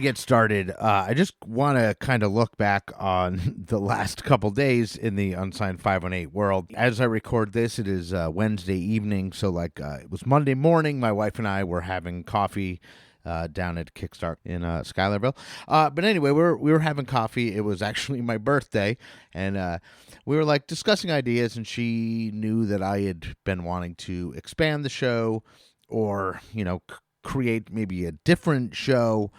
we get started, I just want to kind of look back on the last couple days in the Unsigned 518 world. As I record this, it is Wednesday evening, so it was Monday morning. My wife and I were having coffee down at Kickstart in Schuylerville. But anyway, we were having coffee. It was actually my birthday, and we were discussing ideas, and she knew that I had been wanting to expand the show or, create maybe a different show,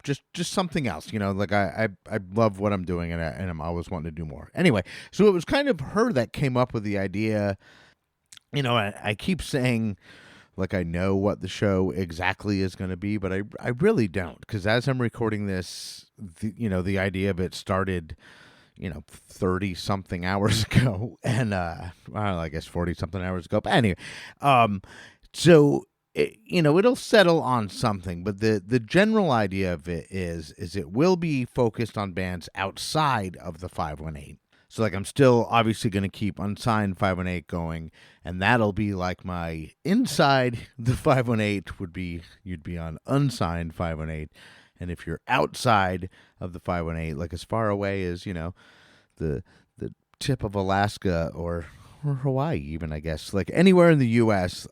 just something else, I love what I'm doing, and I'm always wanting to do more. Anyway, so it was kind of her that came up with the idea. I keep saying I know what the show exactly is going to be, but I really don't, because as I'm recording this, the idea of it started 30 something hours ago, and I guess 40 something hours ago, but anyway, so it'll settle on something, but the general idea of it is it will be focused on bands outside of the 518. So I'm still obviously going to keep Unsigned 518 going, and that'll be my inside the 518 would be, you'd be on Unsigned 518. And if you're outside of the 518, as far away as, the tip of Alaska or Hawaii even, I guess, anywhere in the U.S.,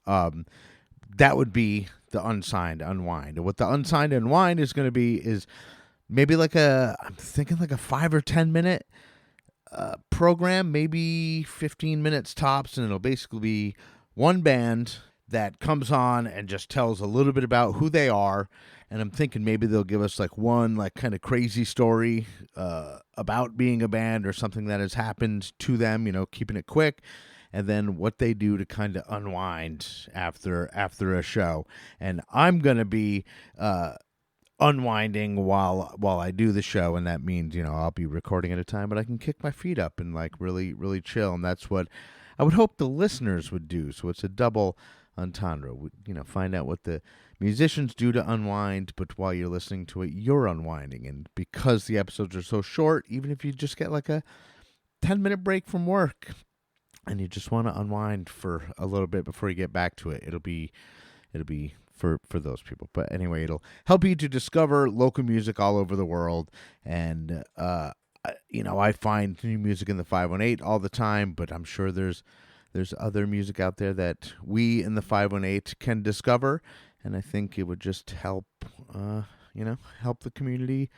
that would be the Unsigned Unwind. And what the Unsigned Unwind is going to be is maybe I'm thinking a 5 or 10 minute program, maybe 15 minutes tops, and it'll basically be one band that comes on and just tells a little bit about who they are. And I'm thinking maybe they'll give us one kind of crazy story about being a band or something that has happened to them, keeping it quick. And then what they do to kind of unwind after a show. And I'm going to be unwinding while I do the show, and that means, I'll be recording at a time, but I can kick my feet up and really, really chill. And that's what I would hope the listeners would do. So it's a double entendre. Find out what the musicians do to unwind, but while you're listening to it, you're unwinding. And because the episodes are so short, even if you just get a 10-minute break from work and you just want to unwind for a little bit before you get back to it, it'll be for those people. But anyway, it'll help you to discover local music all over the world. And I find new music in the 518 all the time, but I'm sure there's other music out there that we in the 518 can discover, and I think it would just help help the community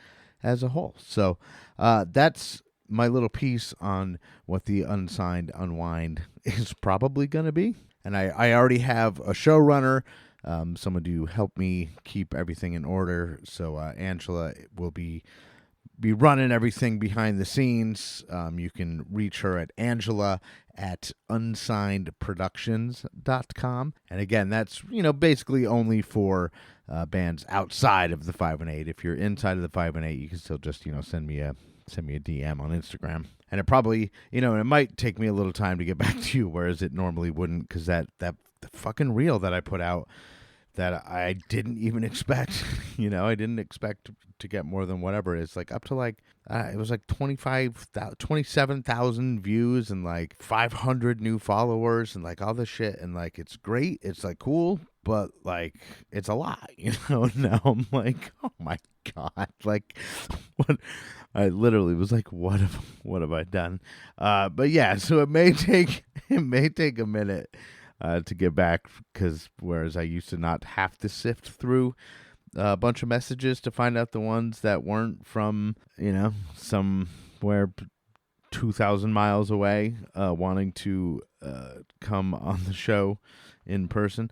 as a whole. So that's my little piece on what the Unsigned Unwind is probably going to be. And I already have a showrunner, someone to help me keep everything in order. So Angela will be running everything behind the scenes. You can reach her at Angela@unsignedproductions.com. And again, that's, basically only for bands outside of the 518. If you're inside of the 518, you can still just, send me a DM on Instagram. And it probably, it might take me a little time to get back to you, whereas it normally wouldn't, because that the fucking reel that I put out that I didn't even expect, I didn't expect to get more than whatever. It's up to it was 27,000 views and 500 new followers and all this shit. And it's great. It's cool, but it's a lot, Now I'm oh my God, what? I literally was what have I done? But yeah, so it may take a minute to get back, because whereas I used to not have to sift through a bunch of messages to find out the ones that weren't from, somewhere 2,000 miles away, wanting to come on the show in person,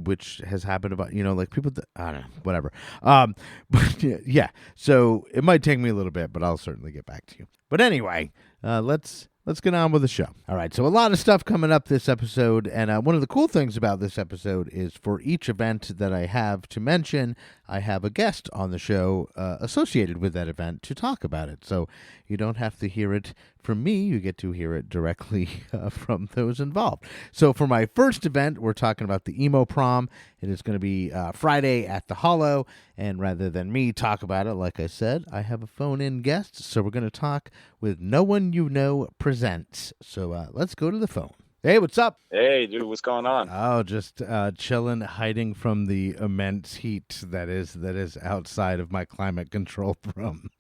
which has happened about, people that, I don't know, whatever. But yeah, so it might take me a little bit, but I'll certainly get back to you. But anyway, let's get on with the show. All right, so a lot of stuff coming up this episode, and one of the cool things about this episode is for each event that I have to mention, I have a guest on the show associated with that event to talk about it. So you don't have to hear it from me, you get to hear it directly from those involved. So for my first event, we're talking about the Emo Prom. It is going to be Friday at the Hollow, and rather than me talk about it, like I said, I have a phone-in guest, so we're going to talk with No One You Know Presents. So let's go to the phone. Hey, what's up? Hey, dude, what's going on? Oh, just chilling, hiding from the immense heat that is outside of my climate control room.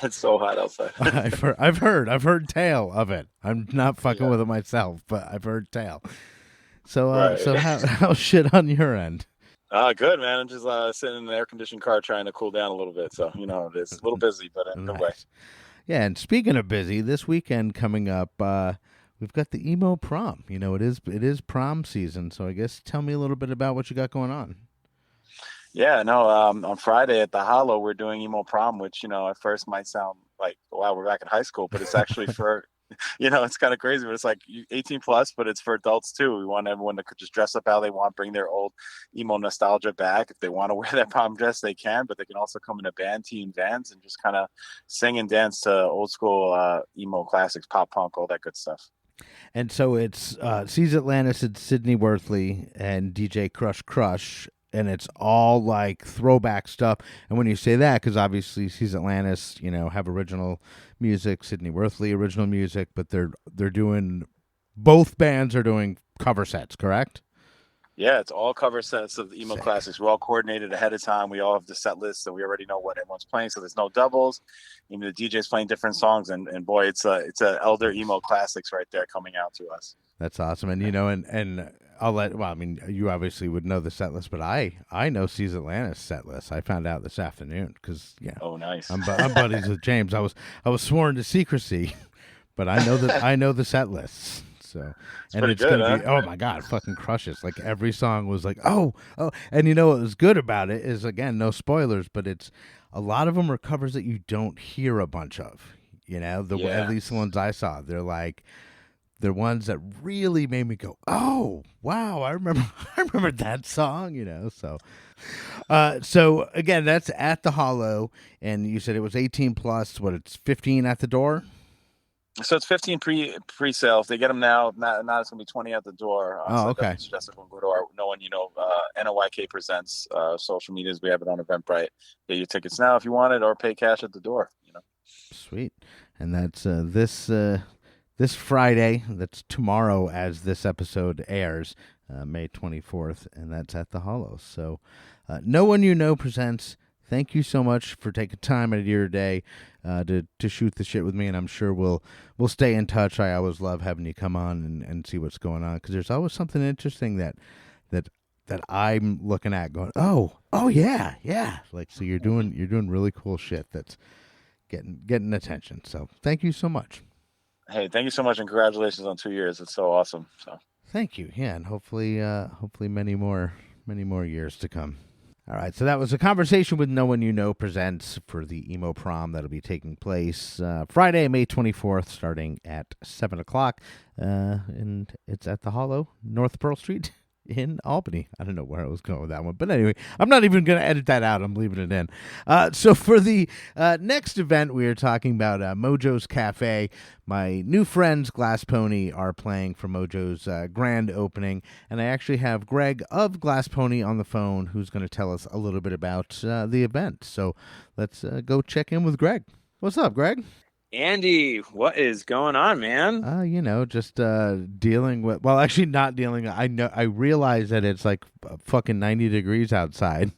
It's so hot outside. I've heard tale of it. I'm not fucking Yeah, with it myself, but I've heard tale. So, right. how's shit on your end? Good, man. I'm just sitting in an air-conditioned car trying to cool down a little bit. So, it's a little busy, but in a good way. Nice. Yeah, and speaking of busy, this weekend coming up, we've got the emo prom. It is prom season, so I guess tell me a little bit about what you got going on. Yeah, no, on Friday at the Hollow, we're doing emo prom, which, at first might sound like, wow, we're back in high school, but it's actually for, it's kind of crazy, but it's like 18 plus, but it's for adults too. We want everyone to just dress up how they want, bring their old emo nostalgia back. If they want to wear that prom dress, they can, but they can also come in a band, team vans, and just kind of sing and dance to old school emo classics, pop punk, all that good stuff. And so it's Seas Atlantis and Sydney Worthley and DJ Crush Crush, and it's all like throwback stuff. And when you say that, because obviously Seas Atlantis, have original music, Sydney Worthley original music, but they're doing both bands are doing cover sets, correct? Yeah, it's all cover sets of the emo Sick. classics. We're all coordinated ahead of time. We all have the set list, so we already know what everyone's playing. So there's no doubles. Even the DJ's playing different songs, and boy, it's a elder emo classics right there coming out to us. That's awesome. And and I'll let well, I mean, you obviously would know the set list, but I know Seas Atlantis set list. I found out this afternoon because Oh, nice. I'm buddies with James. I was sworn to secrecy, but I know the set lists. So, It's and pretty it's good, gonna huh? be, oh my god, it fucking crushes. Like every song was like, oh, and what was good about it is, again, no spoilers, but it's a lot of them are covers that you don't hear a bunch of. At Yeah. least the ones I saw, they're ones that really made me go, oh wow, I remember I remember that song. So again, that's at the Hollow, and you said it was 18 plus. What, it's 15 at the door? So it's 15 pre-sale. If they get them now, not it's gonna be 20 at the door. Oh, So I okay. definitely suggest everyone go to our no one NOYK presents social medias. We have it on Eventbrite. Get your tickets now if you want it, or pay cash at the door. Sweet. And that's this Friday. That's tomorrow, as this episode airs, May 24th, and that's at the Hollow. So, No One You Know presents. Thank you so much for taking time out of your day to shoot the shit with me, and I'm sure we'll stay in touch. I always love having you come on and see what's going on, because there's always something interesting that that I'm looking at, going, oh yeah, yeah. Like, so you're doing really cool shit that's getting attention. So thank you so much. Hey, thank you so much, and congratulations on 2 years. It's so awesome. So. Thank you. Yeah, and hopefully many more years to come. All right, so that was a conversation with No One You Know presents for the emo prom that'll be taking place Friday, May 24th, starting at 7 o'clock, and it's at the Hollow, North Pearl Street in Albany. I don't know where I was going with that one, but anyway, I'm not even going to edit that out. I'm leaving it in. So for the next event, we are talking about Mojo's Cafe. My new friends, Glass Pony, are playing for Mojo's grand opening, and I actually have Greg of Glass Pony on the phone, who's going to tell us a little bit about the event. So let's go check in with Greg. What's up, Greg? Andy, what is going on, man? Just dealing with. Well, actually, not dealing. I realize that it's like fucking 90 degrees outside.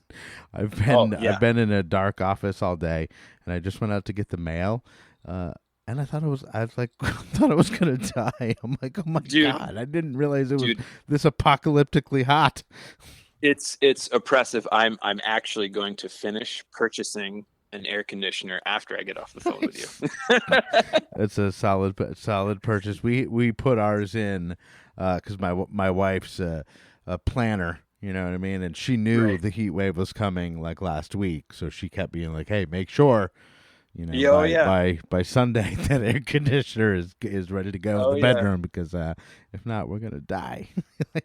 I've Oh, been yeah. I've been in a dark office all day, and I just went out to get the mail. And I was like, thought I was gonna die. I'm like, oh my Dude, god, I didn't realize it was dude, this apocalyptically hot. it's oppressive. I'm actually going to finish purchasing an air conditioner after I get off the phone with Nice. you. It's a solid purchase. We put ours in because my wife's a planner. You know what I mean? And she knew Right. the heat wave was coming like last week, so she kept being like, "Hey, make sure Yeah, oh by yeah. Sunday that air conditioner is ready to go in Oh the yeah. bedroom, because if not, we're gonna die."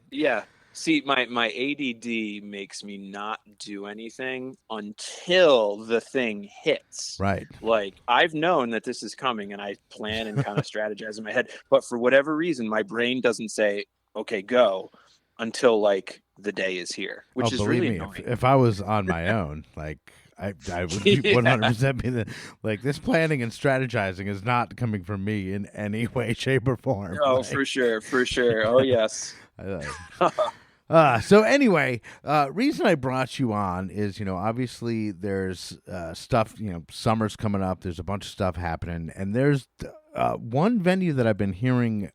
Yeah. See, my ADD makes me not do anything until the thing hits. Right. Like, I've known that this is coming and I plan and kind of strategize in my head, but for whatever reason, my brain doesn't say, okay, go, until like the day is here, Oh, which is believe really me, annoying. if I was on my own, like, I would be Yeah. 100% be like this planning and strategizing is not coming from me in any way, shape, or form. Oh, Like, for sure, for sure. Oh, yes. So anyway, reason I brought you on is, obviously there's stuff, summer's coming up. There's a bunch of stuff happening, and there's one venue that I've been hearing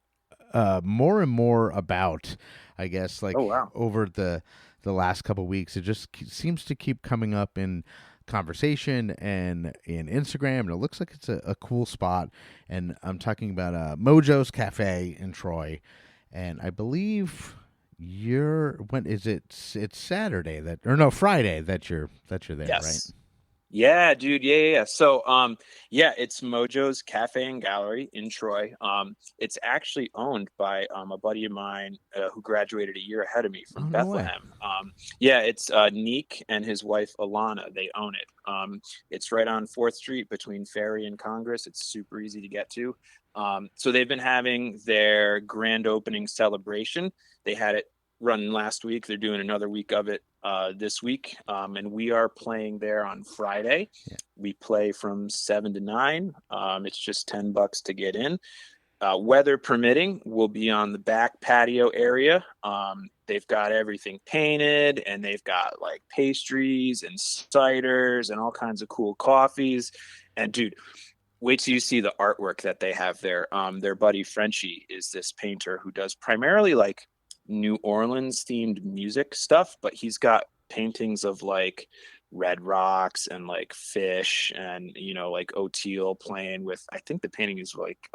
more and more about. I guess like Oh, wow. over the last couple of weeks, it just seems to keep coming up in conversation and in Instagram, and it looks like it's a cool spot. And I'm talking about Mojo's Cafe in Troy, and I believe when is it? It's Saturday Friday that you're there, right? Yes. Yeah, dude. Yeah. So, yeah, it's Mojo's Cafe and Gallery in Troy. It's actually owned by a buddy of mine who graduated a year ahead of me from Oh, no way. Bethlehem. Yeah, it's Neek and his wife Alana. They own it. It's right on 4th Street between Ferry and Congress. It's super easy to get to. So they've been having their grand opening celebration. They had it run last week. They're doing another week of it this week, and we are playing there on Friday. Yeah. We play from 7 to 9. It's just $10 to get in. Weather permitting, we'll be on the back patio area. They've got everything painted, and they've got like pastries and ciders and all kinds of cool coffees. And dude, wait till you see the artwork that they have there. Their buddy Frankie is this painter who does primarily like New Orleans themed music stuff, but he's got paintings of like Red Rocks and like fish and like O'Teal playing with, I think the painting is like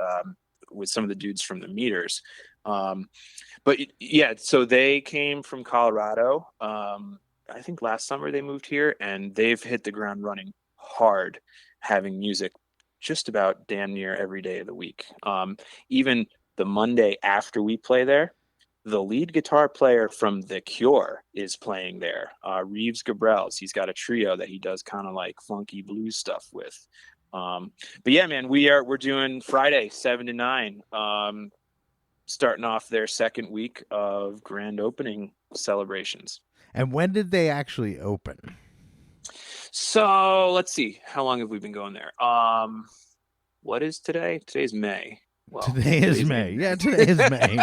with some of the dudes from the Meters. But yeah, so they came from Colorado. I think last summer they moved here, and they've hit the ground running hard, having music just about damn near every day of the week. Even the Monday after we play there, the lead guitar player from The Cure is playing there. Reeves Gabrels. He's got a trio that he does kind of like funky blues stuff with. But yeah, man, we're doing Friday 7 to 9, starting off their second week of grand opening celebrations. And when did they actually open? So let's see, how long have we been going there? What is today? Today's May. Well, today is May. Yeah, today is May.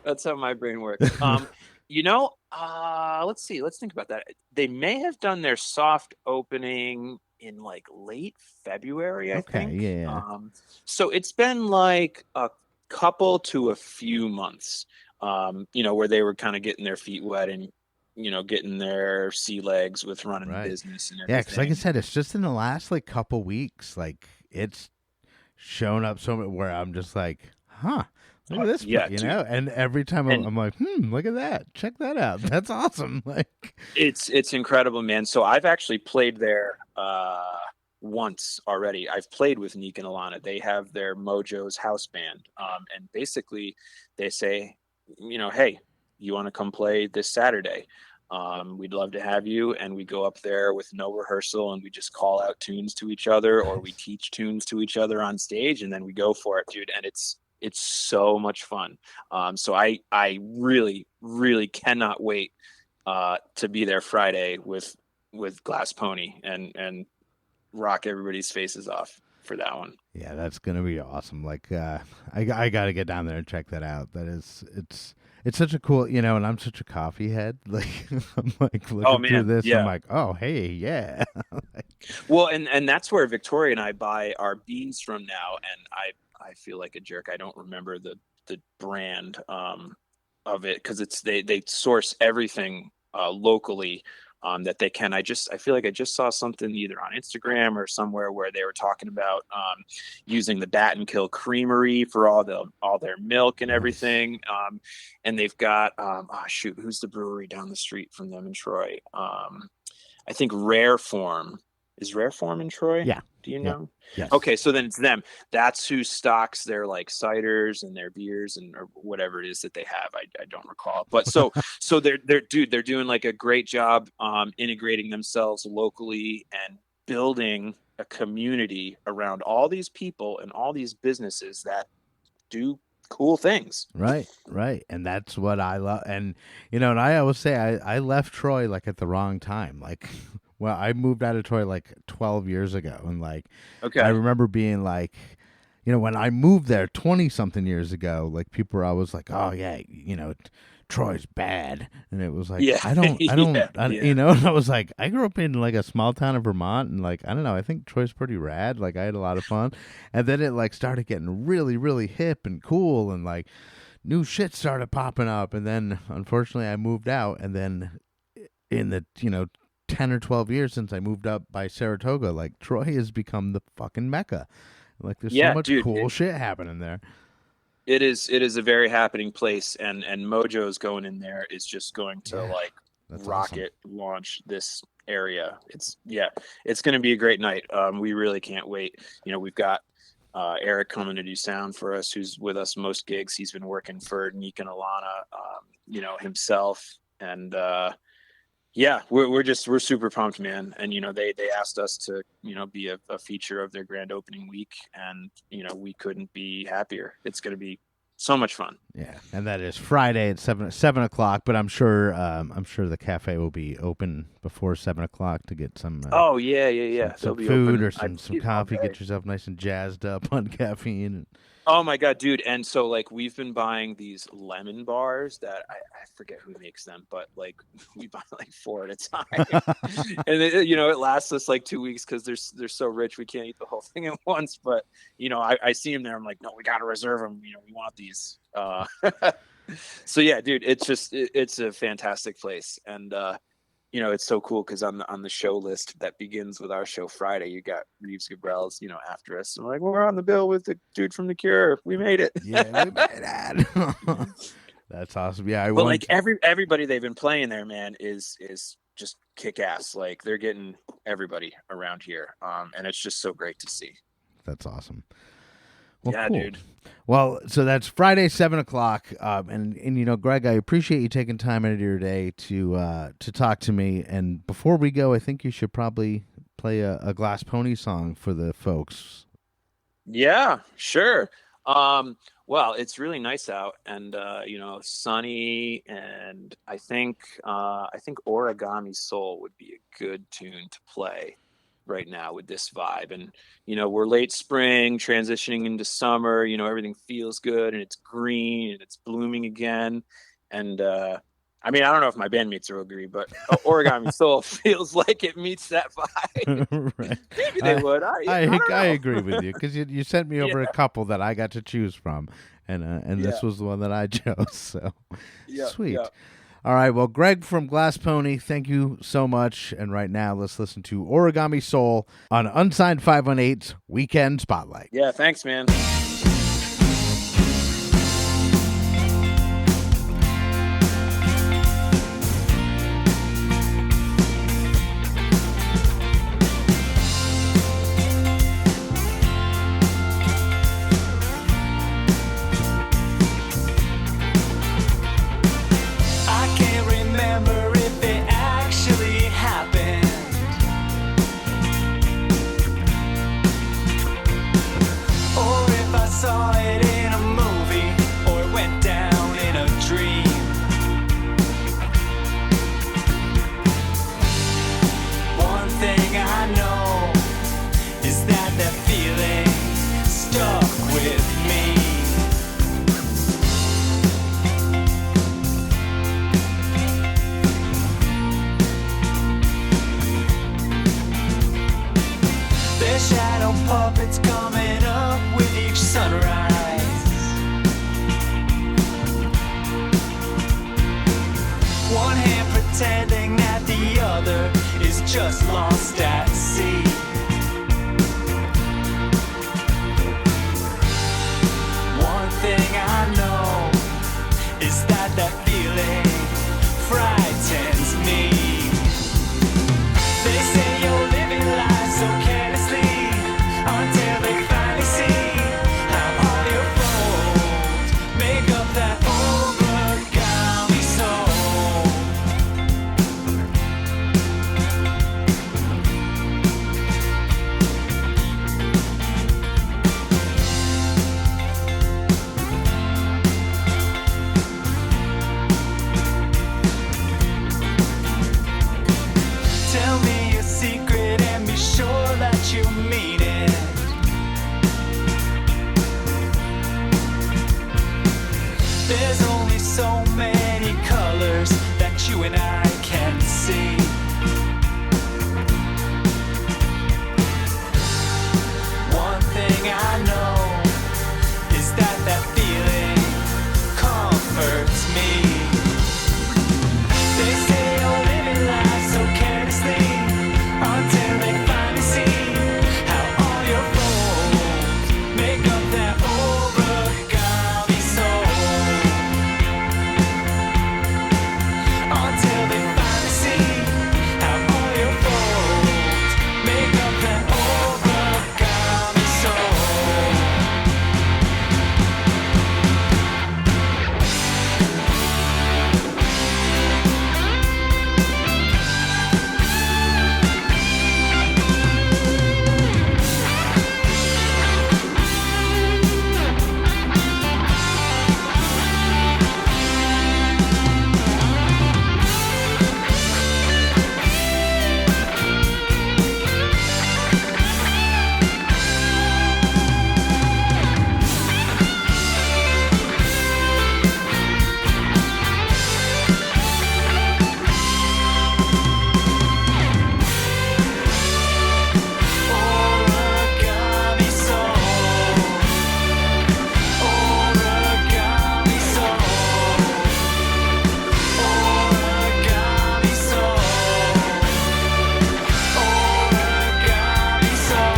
That's how my brain works. Let's see. Let's think about that. They may have done their soft opening in like late February, I think. Yeah. So it's been like a couple to a few months, where they were kind of getting their feet wet and getting their sea legs with running the business and everything. Yeah, because like I said, it's just in the last like couple weeks, like it's shown up so much where I'm just like, huh, look at this, yeah, and every time I'm like, look at that, check that out, that's awesome. Like it's incredible, man. So I've actually played there once already. I've played with Neek and Alana. They have their Mojo's house band, and basically they say, hey, you want to come play this Saturday? We'd love to have you. And we go up there with no rehearsal, and we just call out tunes to each other, or we teach tunes to each other on stage, and then we go for it, dude. And it's so much fun. So I really, really cannot wait to be there Friday with Glass Pony and rock everybody's faces off for that one. Yeah, that's gonna be awesome. Like I gotta get down there and check that out. It's such a cool, and I'm such a coffee head. Like I'm like looking through this, I'm like, oh hey, yeah. Well, and that's where Victoria and I buy our beans from now, and I feel like a jerk. I don't remember the brand of it, because they source everything locally that they can. I feel like I just saw something either on Instagram or somewhere where they were talking about using the Bat and Kill Creamery for all their milk and everything. And they've got who's the brewery down the street from them in Troy? I think Rare Form. Is Rare Form in Troy? Yeah. Do you know? Yes. Okay, so then it's them. That's who stocks their like ciders and their beers or whatever it is that they have. I don't recall. But so they're doing like a great job integrating themselves locally and building a community around all these people and all these businesses that do cool things. Right, right. And that's what I love. And, and I always say I left Troy like at the wrong time. Like, well, I moved out of Troy like 12 years ago. And like, Okay. I remember being like, when I moved there 20 something years ago, like people were always like, oh, yeah, Troy's bad. And it was like, Yeah. I don't, Yeah. and I was like, I grew up in like a small town of Vermont, and like, I don't know, I think Troy's pretty rad. Like, I had a lot of fun. And then it like started getting really, really hip and cool, and like new shit started popping up. And then unfortunately I moved out. And then in the, 10 or 12 years since I moved up by Saratoga, like Troy has become the fucking Mecca. Like, there's so much cool shit happening there. It is a very happening place, and Mojo's going in there is just going to like rocket launch this area. It's going to be a great night. We really can't wait. We've got Eric coming to do sound for us, who's with us most gigs. He's been working for Nick and Alana, himself, and we're super pumped, man. And they asked us to be a feature of their grand opening week, and we couldn't be happier. It's going to be so much fun. Yeah, and that is Friday at 7:00. But I'm sure the cafe will be open before 7:00 to get some. Some food or some coffee. Get yourself nice and jazzed up on caffeine. Oh my God, dude. And so like we've been buying these lemon bars that I forget who makes them, but like we buy like 4 at a time. And it lasts us like 2 weeks because they're so rich we can't eat the whole thing at once. But I see them there. I'm like, no, we got to reserve them. We want these. So yeah, dude, it's a fantastic place. And it's so cool because on the show list that begins with our show Friday, you got Reeves Gabrels, after us. I'm like, well, we're on the bill with the dude from The Cure. We made it. Yeah, we made it. That's awesome. Yeah, like everybody they've been playing there, man, is just kick ass. Like they're getting everybody around here, and it's just so great to see. That's awesome. Well, yeah, cool. dude. Well, so that's Friday, 7:00, and Greg, I appreciate you taking time out of your day to talk to me. And before we go, I think you should probably play a Glass Pony song for the folks. Yeah, sure. Well, it's really nice out, and sunny, and I think Origami Soul would be a good tune to play right now with this vibe. And we're late spring transitioning into summer. Everything feels good, and it's green and it's blooming again. And I don't know if my bandmates will agree, but Origami Soul feels like it meets that vibe. Right. Maybe they would. I agree with you because you sent me over a couple that I got to choose from, and this was the one that I chose. So sweet. Yeah. All right, well, Greg from Glass Pony, thank you so much. And right now, let's listen to Origami Soul on Unsigned518's Weekend Spotlight. Yeah, thanks, man. Puppets coming up with each sunrise. One hand pretending that the other is just lost at sea. One thing I know is that feeling frightens me. They say you're living life so carelessly until they finally see how all your folds make up that origami soul. secret and be sure that you mean it. There's only so many colors that you and I can see. One thing I know is that that feeling comforts me. They say you're living life so carelessly until they finally see how all your folds make up that origami soul. Until they finally see how all your folds make up that origami soul. Origami soul. Origami soul. Origami soul. Origami soul.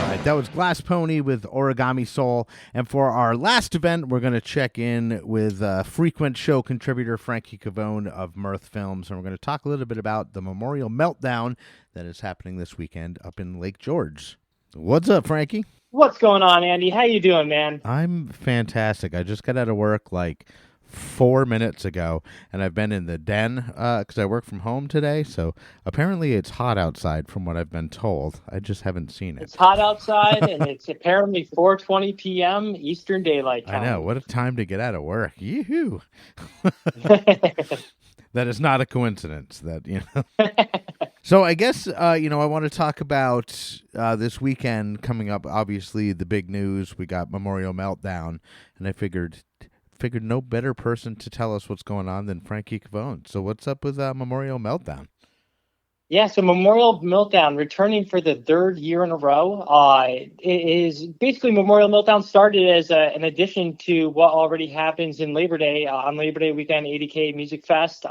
All right, that was Glass Pony with Origami Soul. And for our last event, we're going to check in with frequent show contributor Frankie Cavone of Mirth Films. And we're going to talk a little bit about the Memorial Meltdown that is happening this weekend up in Lake George. What's up, Frankie? What's going on, Andy? How you doing, man? I'm fantastic. I just got out of work like 4 minutes ago, and I've been in the den because I work from home today. So apparently it's hot outside from what I've been told. I just haven't seen it. It's hot outside, and it's apparently 4:20 p.m. Eastern Daylight Time. I know. What a time to get out of work. Yoo-hoo. That is not a coincidence. So I guess, I want to talk about this weekend coming up. Obviously, the big news, we got Memorial Meltdown, and I figured no better person to tell us what's going on than Frankie Cavone. So what's up with Memorial Meltdown? Yeah, so Memorial Meltdown returning for the third year in a row. It is basically Memorial Meltdown started as an addition to what already happens in Labor Day on Labor Day weekend, 80K Music Fest.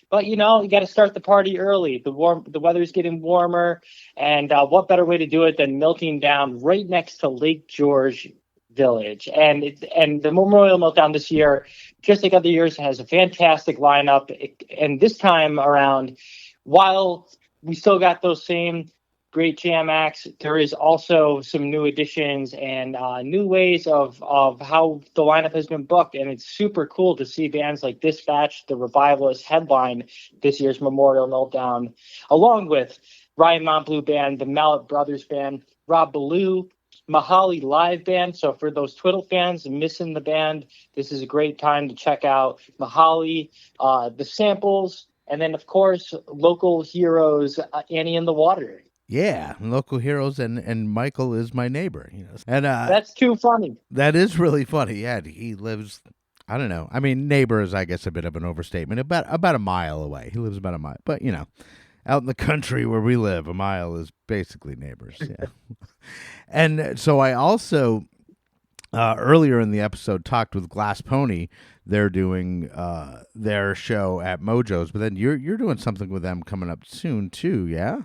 But you got to start the party early. The weather's getting warmer, and what better way to do it than melting down right next to Lake George Village? And the Memorial Meltdown this year, just like other years, has a fantastic lineup. And this time around, while we still got those same great jam acts, there is also some new additions and new ways of how the lineup has been booked. And it's super cool to see bands like Dispatch, the Revivalists, headline this year's Memorial Meltdown, along with Ryan Montbleu Band, the Mallet Brothers Band, Rob Ballou, Mahali Live Band. So for those Twiddle fans missing the band, this is a great time to check out Mahali, the Samples, and then, of course, local heroes, Annie in the Water. Yeah, local heroes, and Michael is my neighbor. And That's too funny. that is really funny. Yeah, he lives, I don't know. I mean, neighbor is, I guess, a bit of an overstatement. About a mile away. He lives about a mile. But, out in the country where we live, a mile is basically neighbors. Yeah. And so I also, earlier in the episode, talked with Glass Pony. They're doing their show at Mojo's, but then you're doing something with them coming up soon too, yeah?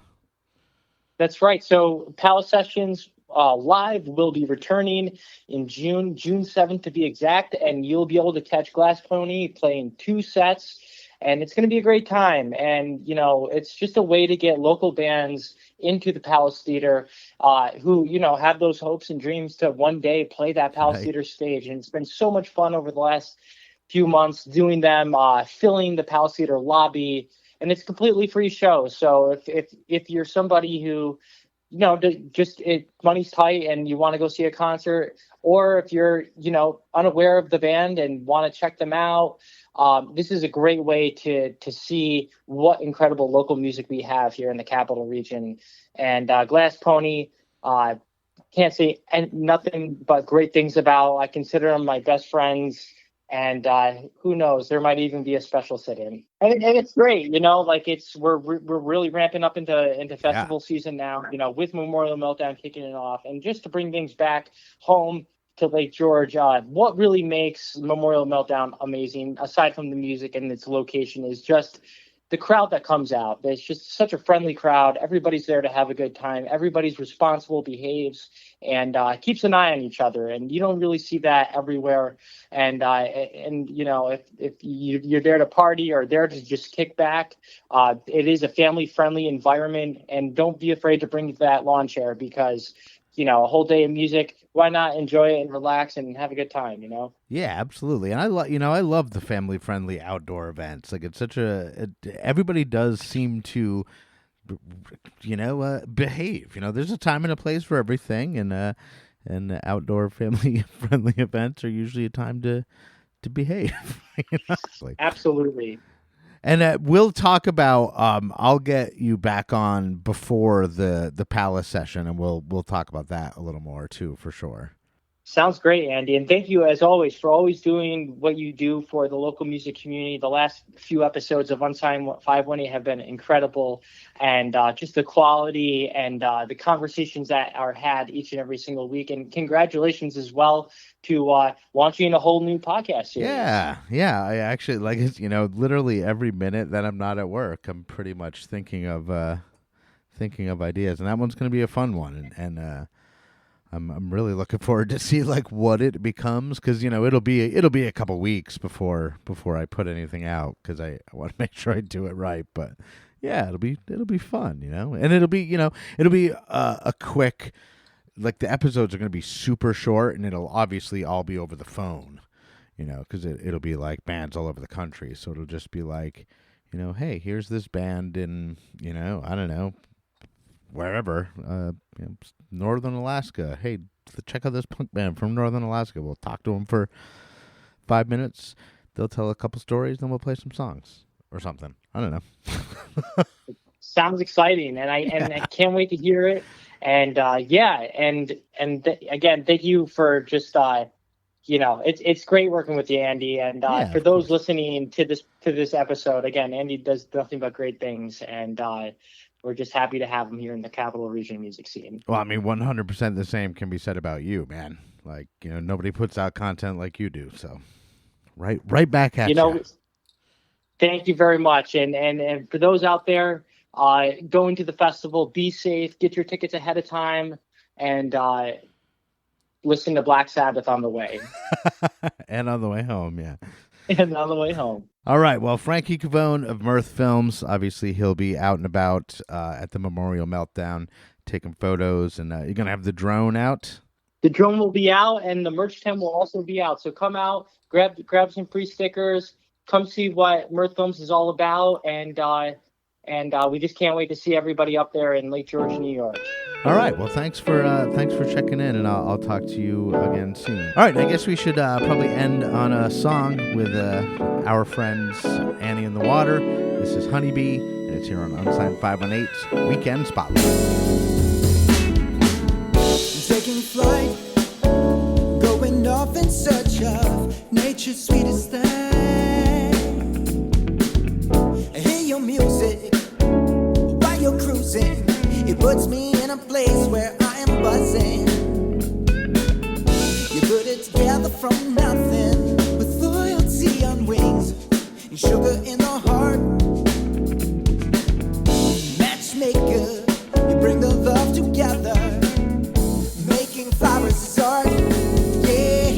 That's right. So Palace Sessions Live will be returning in June 7th to be exact, and you'll be able to catch Glass Pony playing 2 sets, and it's going to be a great time. And, it's just a way to get local bands into the Palace Theater who, have those hopes and dreams to one day play that Palace Theater stage. And it's been so much fun over the last few months doing them, filling the Palace Theater lobby, and it's a completely free show. So if you're somebody who, money's tight and you want to go see a concert, or if you're, unaware of the band and want to check them out, this is a great way to see what incredible local music we have here in the Capital Region. And Glass Pony, can't say nothing but great things about. I consider them my best friends. And who knows, there might even be a special sit-in. And it's great, like we're really ramping up into festival season now, with Memorial Meltdown kicking it off. And just to bring things back home to Lake George, what really makes Memorial Meltdown amazing, aside from the music and its location, is just the crowd that comes out. It's just such a friendly crowd. Everybody's there to have a good time. Everybody's responsible, behaves, and keeps an eye on each other. And you don't really see that everywhere. And if you're there to party or there to just kick back, it is a family-friendly environment. And don't be afraid to bring that lawn chair, because a whole day of music, why not enjoy it and relax and have a good time, Yeah, absolutely. And I love the family-friendly outdoor events. Like, it's such everybody does seem to, behave. There's a time and a place for everything, and outdoor family-friendly events are usually a time to behave. Absolutely. And we'll talk about. I'll get you back on before the Palace session, and we'll talk about that a little more too, for sure. Sounds great, Andy. And thank you, as always, for always doing what you do for the local music community. The last few episodes of Unsigned518 have been incredible. And just the quality and the conversations that are had each and every single week. And congratulations as well to launching a whole new podcast series. Yeah. I actually, literally every minute that I'm not at work, I'm pretty much thinking of ideas. And that one's going to be a fun one. And I'm really looking forward to see what it becomes, because it'll be a couple weeks before I put anything out, because I want to make sure I do it right. But yeah, it'll be fun, and it'll be a quick, the episodes are going to be super short, and it'll obviously all be over the phone, because it'll be bands all over the country, so it'll just be hey, here's this band in I don't know, wherever, Northern Alaska. Hey, check out this punk band from Northern Alaska. We'll talk to them for 5 minutes. They'll tell a couple stories, then we'll play some songs or something. I don't know. Sounds exciting, and I can't wait to hear it. And again, thank you for just it's great working with you, Andy. And for those listening to this episode, again, Andy does nothing but great things, and we're just happy to have him here in the Capital Region music scene. Well, I mean, 100% the same can be said about you, man. Nobody puts out content like you do. So right back at you. Thank you very much. And for those out there going to the festival, be safe, get your tickets ahead of time, and listen to Black Sabbath on the way. And on the way home, yeah. And on the way home. All right. Well, Frankie Cavone of Mirth Films, obviously he'll be out and about at the Memorial Meltdown, taking photos, and you're going to have the drone out? The drone will be out, and the merch tent will also be out. So come out, grab some free stickers, come see what Mirth Films is all about, and we just can't wait to see everybody up there in Lake George, New York. All right. Well, thanks for checking in, and I'll talk to you again soon. All right. I guess we should probably end on a song with our friends Annie and the Water. This is Honeybee, and it's here on Unsigned518 Weekend Spotlight. Taking flight, going off in search of nature's sweetest thing. I hear your music while you're cruising. It puts me in a place where I am buzzing. You put it together from nothing, with loyalty on wings and sugar in the heart. Matchmaker, you bring the love together. Making flowers is art. Yeah,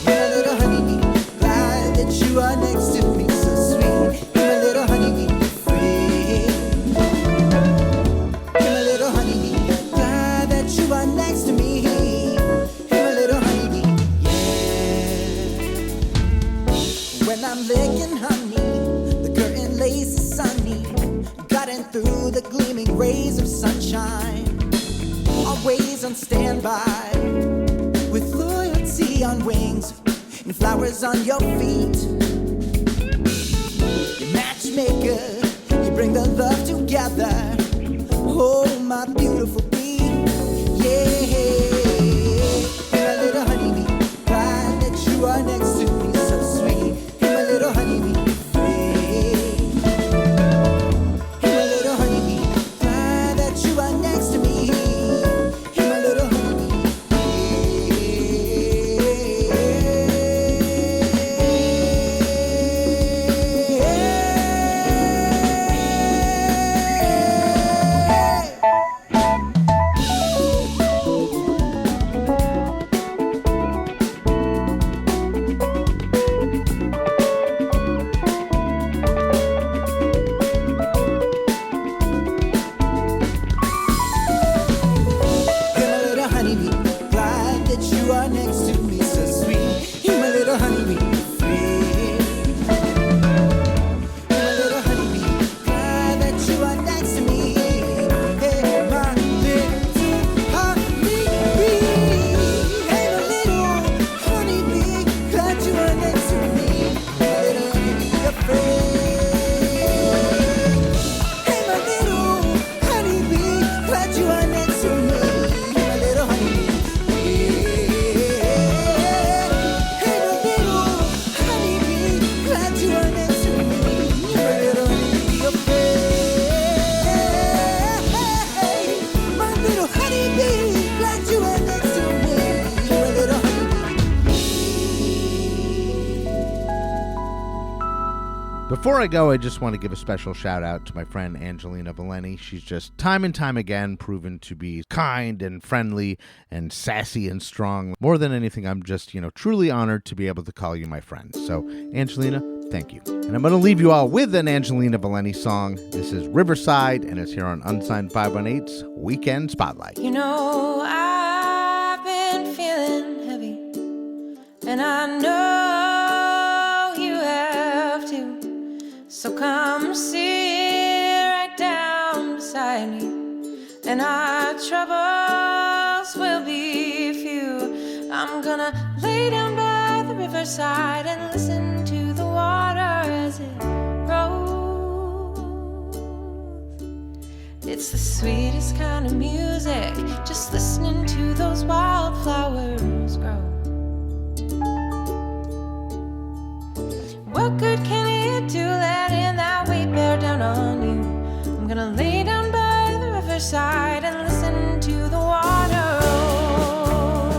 you're a little honeybee, glad that you are next to me, so sweet. You're a little honeybee. Next to me, him a little honeybee, yeah. When I'm licking honey, the curtain lays sunny, cutting through the gleaming rays of sunshine. Always on standby, with loyalty on wings and flowers on your feet. Your matchmaker, you bring the love together. Oh, my beautiful bee, yeah. You're my little honeybee, glad that you are next to me, so sweet. You're my little honeybee, you're my little honeybee, glad that you are next to me. You're my little Before I go, I just want to give a special shout out to my friend Angelina Valente. She's just time and time again proven to be kind and friendly and sassy and strong. More than anything, I'm just, truly honored to be able to call you my friend. So, Angelina, thank you. And I'm going to leave you all with an Angelina Valente song. This is Riverside, and it's here on Unsigned518's Weekend Spotlight. You know, I've been feeling heavy, and I know you have too. So come sit right down beside me, and our troubles will be few. I'm gonna lay down by the riverside and listen to the water as it rolls. It's the sweetest kind of music, just listening to those wildflowers grow. What good can it do letting that weight bear down on you? I'm gonna lay down by the riverside and listen to the water roll.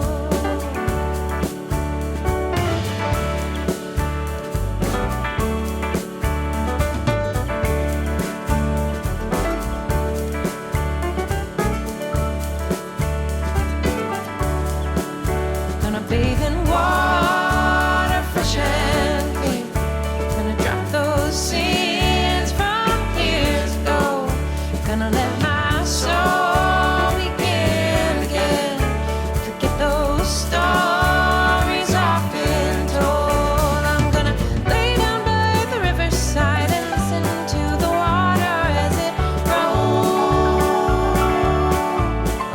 Gonna bathe in water fresh and clean. Gonna drop those sins from years ago. Gonna let my soul begin again. Forget those stories I've been told. I'm gonna lay down by the riverside and listen to the water as it rolls.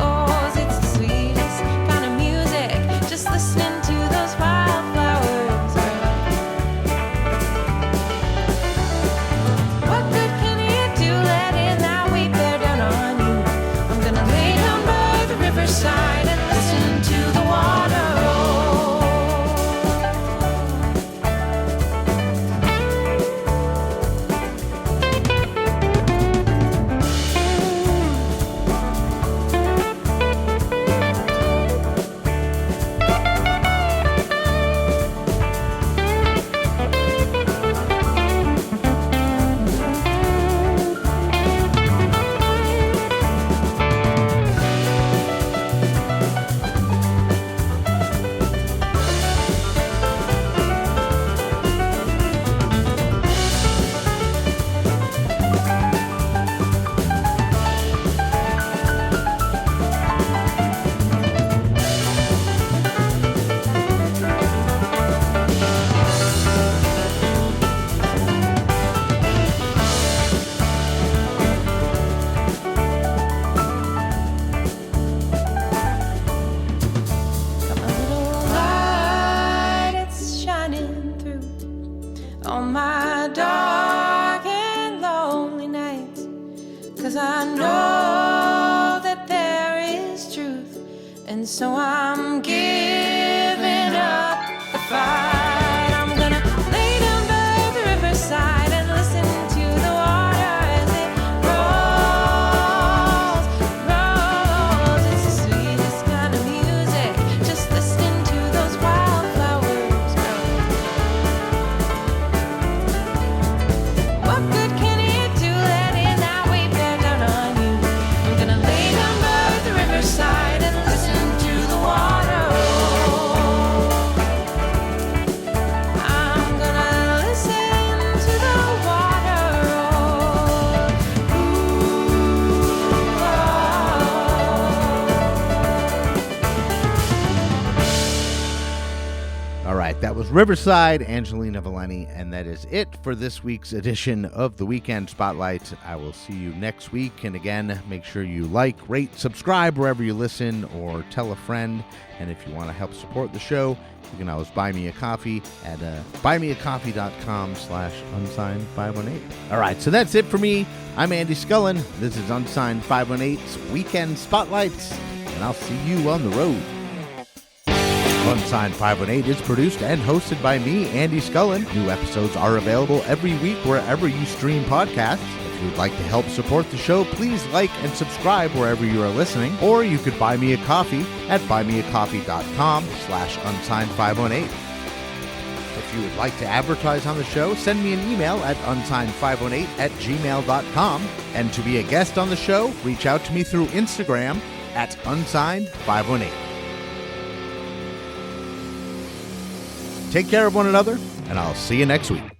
Oh, it's the sweetest kind of music, just listening to those wildflowers grow. my dark and lonely nights, 'cause I know that there is truth, and so I'm giving up the fight. I'm gonna lay down by the riverside and listen to the water as it rolls, rolls. It's the sweetest kind of music, just listening to those wildflowers grow. What good can it do letting that wave bear down on you? I'm gonna lay down by the riverside and listen to the water roll. I'm gonna listen to the water roll. Ooh, All right, that was Riverside, Angelina Valente, and that is it for this week's edition of the Weekend Spotlight. I will see you next week, and again, make sure you like, rate, subscribe wherever you listen, or tell a friend. And if you want to help support the show, you can always buy me a coffee at buymeacoffee.com/unsigned518. All right, so that's it for me. I'm Andy Scullin. This is Unsigned 518's Weekend Spotlights, and I'll see you on the road. Unsigned 518 is produced and hosted by me, Andy Scullin. New episodes are available every week wherever you stream podcasts. If you would like to help support the show, please like and subscribe wherever you are listening, or you could buy me a coffee at buymeacoffee.com/unsigned518. If you would like to advertise on the show, send me an email at unsigned518@gmail.com. And to be a guest on the show, reach out to me through Instagram at unsigned518. Take care of one another, and I'll see you next week.